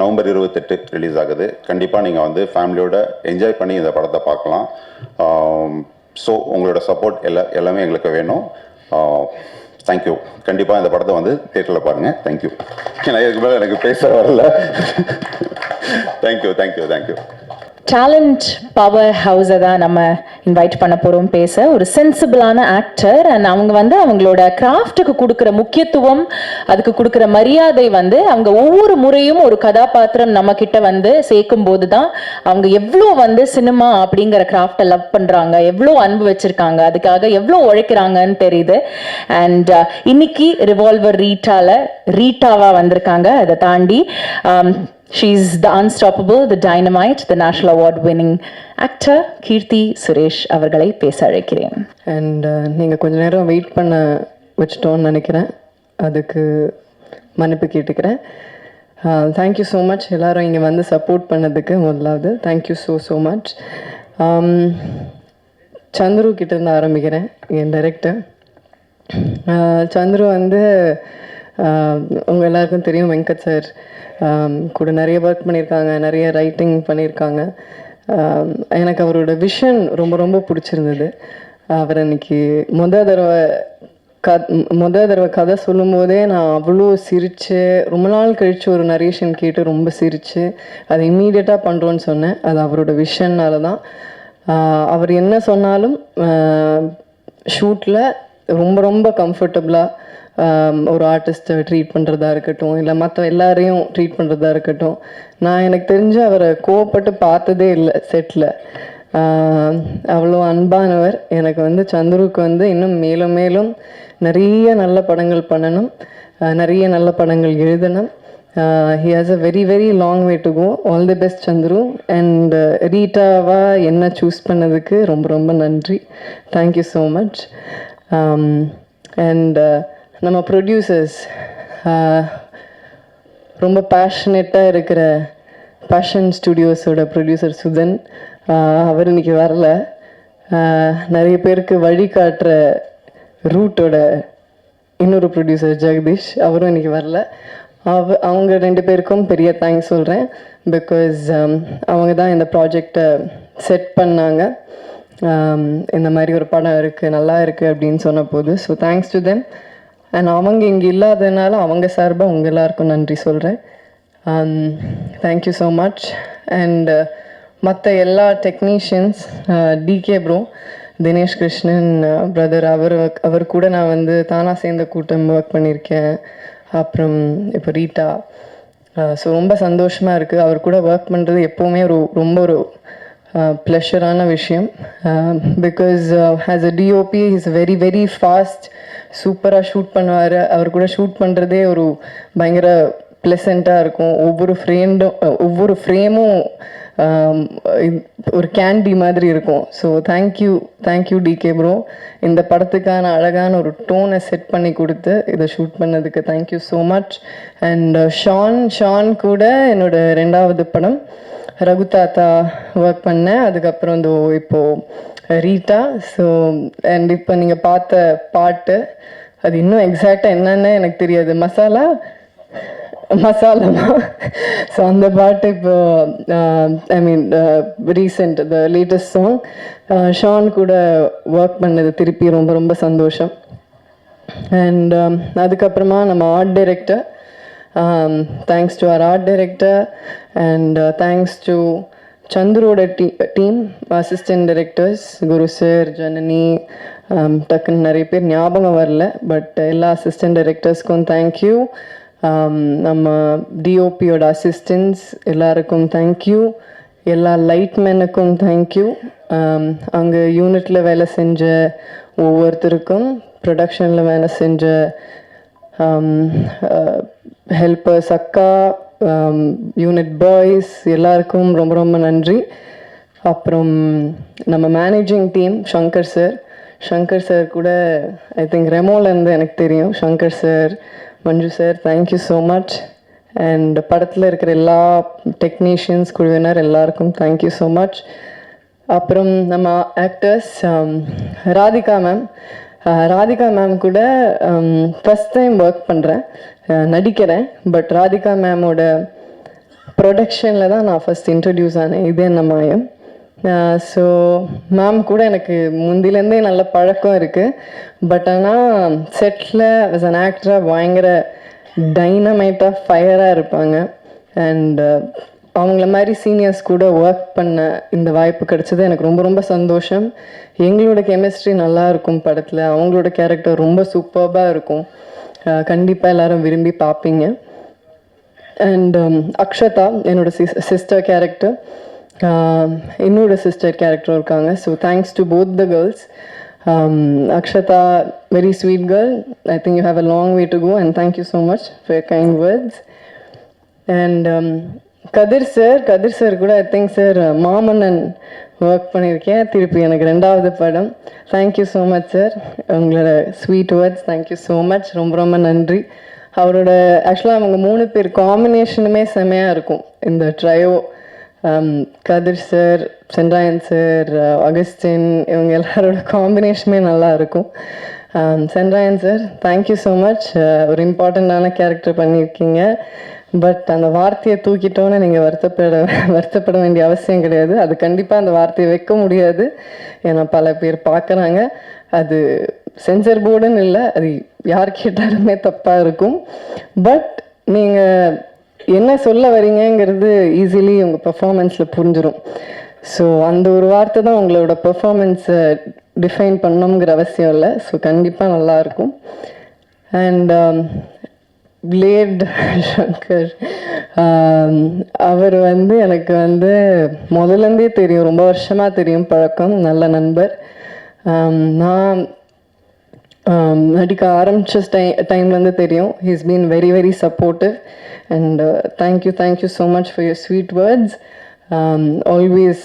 நவம்பர் 28 ரிலீஸ் ஆகுது. கண்டிப்பாக நீங்கள் வந்து ஃபேமிலியோட என்ஜாய் பண்ணி இந்த படத்தை பார்க்கலாம். ஸோ உங்களோட சப்போர்ட் எல்லாமே எங்களுக்கு வேணும். தேங்க்யூ. கண்டிப்பாக இந்த படத்தை வந்து தியேட்டரில் பாருங்கள். தேங்க்யூ. இதுக்கு மேலே எனக்கு பேச வரல. தேங்க்யூ. டேலண்ட் பவர் ஹவுஸை தான் நம்ம இன்வைட் பண்ண போகிறோம் பேச. ஒரு சென்சிபிளான ஆக்டர் அண்ட் அவங்க வந்து அவங்களோட கிராஃப்டுக்கு கொடுக்குற முக்கியத்துவம், அதுக்கு கொடுக்குற மரியாதை வந்து அவங்க ஒவ்வொரு முறையும் ஒரு கதாபாத்திரம் நம்ம கிட்ட வந்து சேர்க்கும் போது தான் அவங்க எவ்வளோ வந்து சினிமா அப்படிங்கிற கிராஃப்டை லவ் பண்ணுறாங்க, எவ்வளோ அன்பு வச்சிருக்காங்க, அதுக்காக எவ்வளோ உழைக்கிறாங்கன்னு தெரியுது. அண்ட் இன்னைக்கு ரிவால்வர் ரீட்டாவா வந்திருக்காங்க. அதை தாண்டி she's the unstoppable, the dynamite, the national award winning actor Keerthy Suresh அவர்களை பேச அழைக்கிறேன். அண்ட் நீங்கள் கொஞ்ச நேரம் வெயிட் பண்ண வச்சிட்டோன்னு நினைக்கிறேன், அதுக்கு மன்னிப்பு கேட்டுக்கிறேன். தேங்க்யூ ஸோ மச் எல்லோரும் இங்கே வந்து சப்போர்ட் பண்ணதுக்கு. முதலாவது தேங்க்யூ ஸோ மச். சந்துரு கிட்டேருந்து ஆரம்பிக்கிறேன், என் டைரக்டர். சந்துரு வந்து உங்கள் எல்லாருக்கும் தெரியும், வெங்கட் சார் கூட நிறைய ஒர்க் பண்ணியிருக்காங்க, நிறைய ரைட்டிங் பண்ணியிருக்காங்க. எனக்கு அவரோட விஷன் ரொம்ப பிடிச்சிருந்தது. அவர் அன்னைக்கு முத தடவை கதை சொல்லும் போதே நான் அவ்வளோ சிரித்து, ரொம்ப நாள் கழித்து ஒரு நரேஷன் கேட்டு ரொம்ப சிரித்து அதை இம்மீடியட்டாக பண்ணுறோன்னு சொன்னேன். அது அவரோட விஷன்னால தான். அவர் என்ன சொன்னாலும் ஷூட்டில் ரொம்ப கம்ஃபர்டபுளாக ஒரு ஆர்டிஸ்ட்டை ட்ரீட் பண்ணுறதா இருக்கட்டும், இல்லை மற்ற எல்லாரையும் ட்ரீட் பண்ணுறதா இருக்கட்டும். நான் எனக்கு தெரிஞ்சு அவரை கோவப்பட்டு பார்த்ததே இல்லை செட்டில். அவ்வளோ அன்பானவர். எனக்கு வந்து சந்துருக்கு வந்து இன்னும் மேலும் நிறைய நல்ல படங்கள் பண்ணணும், நிறைய நல்ல படங்கள் எழுதணும். he has a very long way to go. All the best Chandru. And ரீட்டாவா என்ன சூஸ் பண்ணதுக்கு ரொம்ப நன்றி. Thank you so much. அண்ட் நம்ம ப்ரொடியூசர்ஸ், ரொம்ப பேஷனேட்டாக இருக்கிற பேஷன் ஸ்டுடியோஸோட ப்ரொடியூசர் சுதன், அவர் இன்னைக்கு வரல. நிறைய பேருக்கு வழிகாட்டுற ரூட்டோட இன்னொரு ப்ரொடியூசர் ஜெகதீஷ், அவரும் இன்னைக்கு வரல. அவங்க ரெண்டு பேருக்கும் பெரிய தேங்க்ஸ் சொல்கிறேன். பிகாஸ் அவங்க தான் இந்த ப்ராஜெக்டை செட் பண்ணாங்க. இந்த மாதிரி ஒரு படம் இருக்குது, நல்லா இருக்குது அப்படின்னு சொன்ன போது. So thanks to them. And அவங்க இங்கே இல்லாததுனால அவங்க சார்பாக உங்கள் எல்லாருக்கும் நன்றி சொல்கிறேன். Thank you so much. அண்ட் மற்ற எல்லா technicians, DK bro, Dinesh Krishnan brother, அவர் கூட நான் வந்து தானா சேர்ந்த கூட்டம் ஒர்க் பண்ணியிருக்கேன். அப்புறம் இப்போ ரீட்டா. ஸோ ரொம்ப சந்தோஷமாக இருக்குது. அவர் கூட ஒர்க் பண்ணுறது எப்போவுமே ரொம்ப ஒரு ப்ளஷரான விஷயம். Because as a DOP is very fast, சூப்பராக ஷூட் பண்ணுவார். அவர் கூட ஷூட் பண்ணுறதே ஒரு பயங்கர ப்ளசண்ட்டாக இருக்கும். ஒவ்வொரு ஃப்ரேமும் ஒரு கேண்டி மாதிரி இருக்கும். ஸோ தேங்க்யூ டிகே ப்ரோ, இந்த படத்துக்கான அழகான ஒரு டோனை செட் பண்ணி கொடுத்து இதை ஷூட் பண்ணதுக்கு thank you so much. And Shaan கூட என்னோட 2வது படம் ரகு தாத்தா ஒர்க் பண்ணேன். அதுக்கப்புறம் இப்போது ரீட்டா. ஸோ அண்ட் இப்போ நீங்கள் பார்த்த பாட்டு அது இன்னும் எக்ஸாக்டாக என்னன்னு எனக்கு தெரியாது, மசாலாமா. ஸோ அந்த பாட்டு இப்போ I mean recent the latest song Sean கூட ஒர்க் பண்ணது திருப்பி ரொம்ப ரொம்ப சந்தோஷம். அண்ட் அதுக்கப்புறமா நம்ம ஆர்ட் டைரக்டர், தேங்க்ஸ் டு அவர் art director and thanks to சந்துரோட team assistant directors Guru sir, Janani, டக்குன்னு நிறைய பேர் ஞாபகம் வரல, பட் எல்லா அசிஸ்டன்ட் டைரக்டர்ஸ்க்கும் தேங்க்யூ. நம்ம டிஓபியோட அசிஸ்டன்ஸ் எல்லாருக்கும் தேங்க்யூ. எல்லா லைட்மேனுக்கும் தேங்க்யூ. அங்கே யூனிட்டில் வேலை செஞ்ச ஒவ்வொருத்தருக்கும், ப்ரொடக்ஷனில் வேலை செஞ்ச ஹெல்பர்ஸ், அக்கா, யூனிட் பாய்ஸ் எல்லாருக்கும் ரொம்ப ரொம்ப நன்றி. அப்புறம் நம்ம மேனேஜிங் டீம் சங்கர் சார் கூட ஐ திங்க் ரெமோலேருந்து எனக்கு தெரியும். Shankar sir, Manju sir, thank you so much. And படத்தில் இருக்கிற எல்லா டெக்னீஷியன்ஸ் குழுவினர் எல்லாருக்கும் தேங்க்யூ ஸோ மச். அப்புறம் நம்ம ஆக்டர்ஸ், ராதிகா மேம் கூட ஃபஸ்ட் டைம் ஒர்க் பண்ணுறேன், நடிக்கிறேன். பட் ராதிகா மேமோட ப்ரொடக்ஷனில் தான் நான் ஃபஸ்ட் இன்ட்ரடியூஸ் ஆனேன், இது என்ன மாயம். ஸோ மேம் கூட எனக்கு முந்திலேருந்தே நல்ல பழக்கம் இருக்குது. பட் ஆனால் செட்டில் ஆஸ் அன் ஆக்டராக பயங்கர டைனமைட்டாக ஃபயராக இருப்பாங்க. அண்ட் அவங்கள மாதிரி சீனியர்ஸ் கூட ஒர்க் பண்ண இந்த வாய்ப்பு கிடைச்சது எனக்கு ரொம்ப ரொம்ப சந்தோஷம். எங்களோட கெமிஸ்ட்ரி நல்லா இருக்கும் படத்தில், அவங்களோட கேரக்டர் ரொம்ப சூப்பர்பாக இருக்கும். கண்டிப்பாக எல்லாரும் விரும்பி பார்ப்பீங்க. அண்ட் அக்ஷதா என்னோட சிஸ்டர் கேரக்டர், என்னோட சிஸ்டர் கேரக்டரும் இருக்காங்க. So thanks to both the girls. Akshata, very sweet girl. I think you have a long way to go, and thank you so much for your kind words. And Kadir sir கூட I think sir Maamannan work பண்ணியிருக்கேன், திருப்பி எனக்கு 2வது படம். Thank you so much sir, உங்களோட sweet words thank you so much, ரொம்ப ரொம்ப நன்றி. அவரோட ஆக்சுவலாக அவங்க 3 பேர் காம்பினேஷனுமே செம்மையாக இருக்கும் இந்த ட்ரையோ. கதிர் சார், சென்ராயன் சார், அகஸ்டின், இவங்க எல்லாரோட காம்பினேஷனுமே நல்லா இருக்கும். Sendrayan sir, thank you so much, ஒரு இம்பார்ட்டண்ட்டான கேரக்டர் பண்ணியிருக்கீங்க. பட் அந்த வார்த்தையை தூக்கிட்டோன்னு நீங்கள் வருத்தப்பட வேண்டிய அவசியம் கிடையாது. அது கண்டிப்பாக அந்த வார்த்தையை வைக்க முடியாது, ஏன்னா பல பேர் பார்க்குறாங்க. அது சென்சர் போர்டுன்னு இல்லை, அது யார் கேட்டாலுமே தப்பாக இருக்கும். பட் நீங்கள் என்ன சொல்ல வரீங்கங்கிறது ஈஸிலி உங்கள் பெர்ஃபார்மன்ஸில் புரிஞ்சிடும். ஸோ அந்த ஒரு வார்த்தை தான் உங்களோட பெர்ஃபார்மன்ஸை டிஃபைன் பண்ணணுங்கிற அவசியம் இல்லை. ஸோ கண்டிப்பாக நல்லாயிருக்கும். அண்ட் பிளேட் சங்கர், அவர் எனக்கு முதல்லேருந்தே தெரியும், ரொம்ப வருஷமாக தெரியும், பழக்கம், நல்ல நண்பர். நான் நடிக்க ஆரம்பித்த டைம்லேருந்து தெரியும். He's been very very supportive. And thank you so much for your sweet words. Always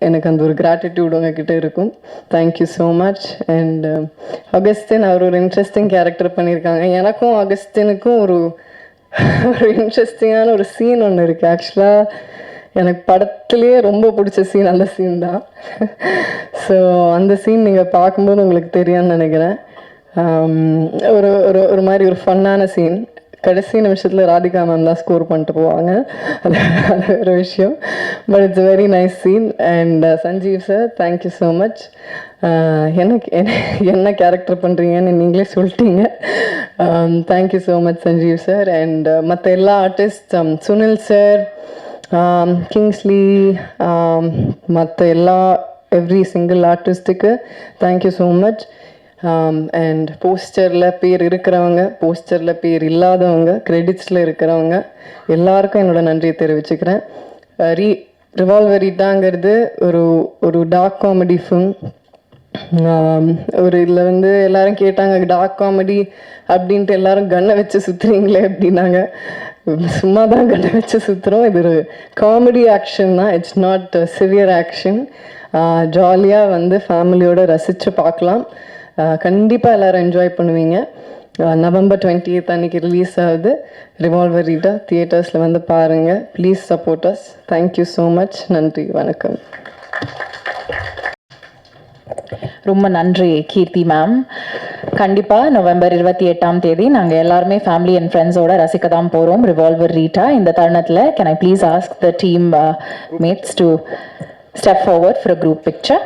எனக்கு அந்த ஒரு கிராட்டிடியூட் உங்ககிட்ட இருக்கும். Thank you so much. And Augustine, அவர் ஒரு இன்ட்ரெஸ்டிங் கேரக்டர் பண்ணியிருக்காங்க. எனக்கும் அகஸ்டினுக்கும் ஒரு இன்ட்ரெஸ்டிங்கான ஒரு சீன் ஒன்று இருக்குது. ஆக்சுவலாக எனக்கு படத்துலேயே ரொம்ப பிடிச்ச சீன் அந்த சீன் தான். ஸோ அந்த சீன் நீங்கள் பார்க்கும்போது உங்களுக்கு தெரியும்னு நினைக்கிறேன். ஒரு ஒரு மாதிரி ஒரு ஃபன்னான சீன். கடைசி நிமிஷத்தில் ராதிகா மேம் தான் ஸ்கோர் பண்ணிட்டு போவாங்க, அது ஒரு விஷயம். But it's very nice scene. And Sanjeev sir, thank you so much. என்ன கேரக்டர் பண்ணுறீங்கன்னு நீங்களே சொல்லிட்டீங்க. Thank you so much Sanjeev sir. And மற்ற எல்லா ஆர்டிஸ்ட், சுனில் சார், கிங்ஸ்லி, மற்ற எவ்ரி சிங்கிள் ஆர்டிஸ்ட்டுக்கு தேங்க்யூ ஸோ மச். அண்ட் போஸ்டரில் பேர் இருக்கிறவங்க, போஸ்டரில் பேர் இல்லாதவங்க, கிரெடிட்ஸில் இருக்கிறவங்க எல்லாருக்கும் என்னோட நன்றியை தெரிவிச்சுக்கிறேன். ரிவால்வர் ரீட்டாங்கிறது ஒரு டார்க் காமெடி ஃபிலிம். ஒரு இதில் வந்து எல்லாரும் கேட்டாங்க டார்க் காமெடி அப்படின்ட்டு எல்லாரும் கண்ணை வச்சு சுற்றுறீங்களே அப்படின்னாங்க. சும்மா தான் கண்ணை வச்சு சுற்றுறோம். இது ஒரு காமெடி ஆக்ஷன் தான், இட்ஸ் நாட் சிவியர் ஆக்ஷன். ஜாலியாக வந்து ஃபேமிலியோடு ரசித்து பார்க்கலாம். கண்டிப்பாக எல்லோரும் என்ஜாய் பண்ணுவீங்க. நவம்பர் 28 அன்றைக்கி ரிலீஸ் ஆகுது ரிவால்வர் ரீட்டா. தியேட்டர்ஸில் வந்து பாருங்கள். Please support us. Thank you so much. நன்றி, வணக்கம். ரொம்ப நன்றி கீர்த்தி மேம். கண்டிப்பாக நவம்பர் 28ஆம் தேதி நாங்கள் எல்லாருமே ஃபேமிலி அண்ட் ஃப்ரெண்ட்ஸோட ரசிக்க தான் போகிறோம் ரிவால்வர் ரீட்டா. இந்த தருணத்தில் can I please ask the team mates to step forward for a group picture.